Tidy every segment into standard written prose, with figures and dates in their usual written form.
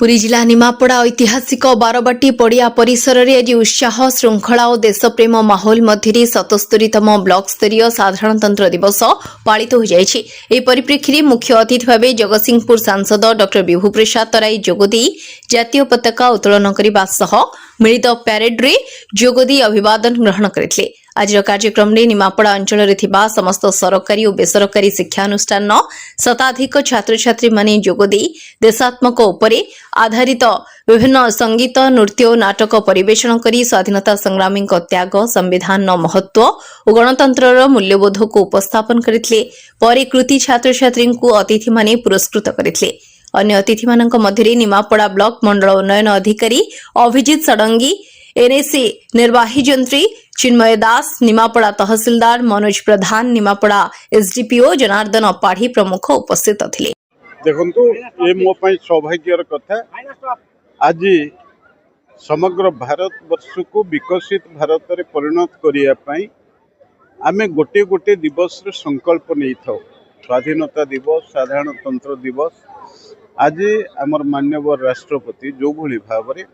पुरी जिला निमापड़ा ऐतिहासिक बारबाटी पड़िया परिसर में आज उत्साह श्रृंखला और देशप्रेम माहौल मध्य 77तम ब्लॉक स्तरीय साधारणतंत्र दिवस पालित हो जाए। परिप्रेक्षी में मुख्य अतिथि भाव जगतसिंहपुर सांसद डॉ विभू प्रसाद तराई जोगदी जातीय पताका उत्तोलन करने सह मिलित प्यारेड रे जोगदी अभिवादन ग्रहण करते। आज कार्यक्रम में निमापड़ा अंचल में समस्त सरकारी और बेसरकारी शिक्षानुष्ठान शताधिक छात्र छात्री माने जोगदी देशात्मक उपरे आधारित विभिन्न संगीत नृत्य और नाटक परिवेषण करी स्वाधीनता संग्रामी त्याग संविधान महत्व और गणतंत्र मूल्यबोध को उपस्थापन करते। पर कृति छात्र छात्री अतिथि माने पुरस्कृत करते। अन्य अतिथि मानक मध्य निमापड़ा ब्लॉक मंडल उन्नयन अधिकारी अभिजित षडंगी, एनएसी निर्वाही जंत्री चिन्मय दास, निमापड़ा तहसीलदार मनोज प्रधान, निमापड़ा एसडीपीओ जनार्दन पाढ़ी प्रमुख उपस्थित थे। देखंतु ये मो पई सौभाग्यर कथा आज समग्र भारत वर्ष को विकसित भारत रे परिणत करिया पई आमे गोटे गोटे दिवस रे संकल्प नहीं था। स्वाधीनता दिवस, साधारणतंत्र दिवस आज आमर माननीय राष्ट्रपति जो भली भाव रे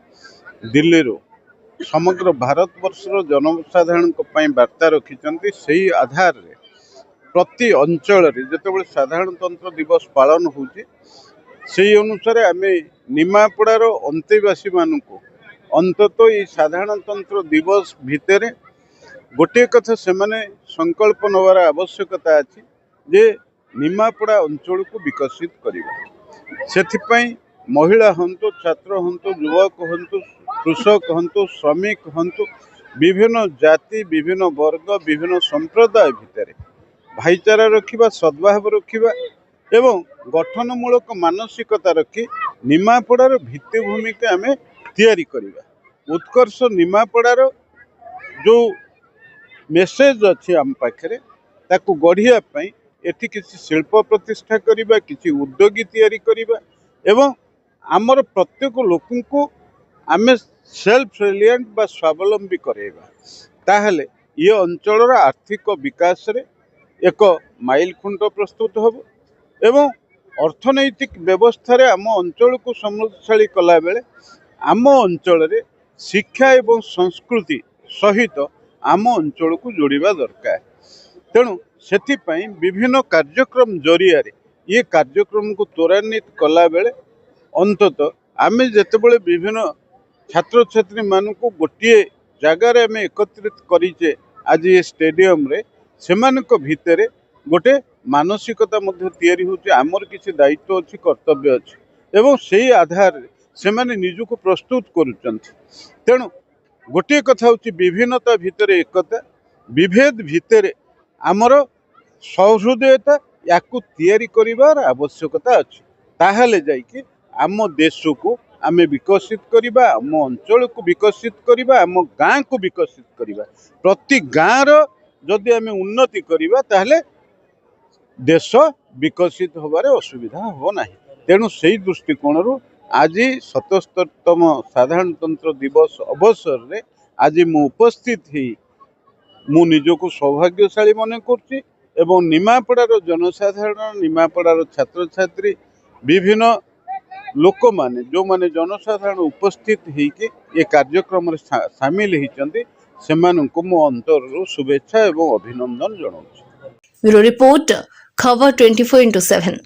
दिल्ली रो समग्र भारत वर्ष जनसाधारण वार्ता रखिंट से आधार रे प्रति अंचल जिते साधारणतंत्र दिवस पालन होचे से अनुसार आम निमापड़ार अंतेवासी मानक अंतत ये साधारणतंत्र दिवस भितर गोटे कथा से माने संकल्प नवार आवश्यकता अच्छी जे निमापड़ा अंचल को विकसित करवा। से महिला हंतु, छात्र हंतु, युवक हंतु, कृषक हंतु, श्रमिक हंतु, विभिन्न जाति, विभिन्न वर्ग, विभिन्न संप्रदाय भितर भाईचारा रखिबा, सद्भाव रखिबा एवं गठनमूलक मानसिकता रखी निमापड़ार भित्तिभूमि के आमे तैयारी करिबा। उत्कर्ष निमापड़ार जो मेसेज अच्छी आम पाखे ताकू गढ़िया पई एठी किसी शिल्प प्रतिष्ठा करिबा, किसी उद्योगी तैयारी करिबा एवं आमर प्रत्येक लोक को आमे सेल्फ रिलायंट बा स्वावलंबी करेबा। ताहले ये अंचल आर्थिक विकास रे एक माइल खुंट प्रस्तुत होब एवं अर्थनैतिक व्यवस्था रे आम अंचल को समृद्धशाली कला बेले आम अंचल रे शिक्षा एवं संस्कृति सहित आम अंचल को जोड़िबा दरकार। तेणु सेथिपाई विभिन्न कार्यक्रम जरिया ये कार्यक्रम को त्वरान्वित कला बेले अंतत आमे जेतेबेले विभिन्न छात्र छात्री मान को गोटे जगार आम एकत्रित करीचे आज ये स्टेडियम रे सेमानक भितरे गोटे मानसिकता मध्य तैयारी होची आमर किसी दायित्व अच्छी कर्तव्य अच्छी एवं से आधार से माने निजको प्रस्तुत करुचंती। तेणु गोटे कथा होची विभिन्नता भितरे एकता, विभेद भितरे आमर सौहृदयता याकू तैयारी करिवार आवश्यकता अच्छी। ताहले जाइके आम देश को आमे विकसित करिबा, आम अंचल को विकसित करिबा, आम गाँ को विकसित करिबा। प्रति गाँव रो जदि आमे उन्नति करिबा ताहले देश विकसित होबारे असुविधा हो नाही। तेणु से दृष्टिकोण आज 77तम साधारणतंत्र दिवस अवसर रे आज मु उपस्थित ही मु निजको सौभाग्यशाली मन करछि एवं निमापड़ार जनसाधारण, निमापड़ार छात्र छात्री, विभिन्न लोक माने जो माने जनसाधारण उपस्थित होइके ये कार्यक्रम सामिल होइचंती सेमानंको मो अंतररु शुभेच्छा एवं अभिनंदन जणाउछि। ब्यूरो रिपोर्ट खबर 24/7।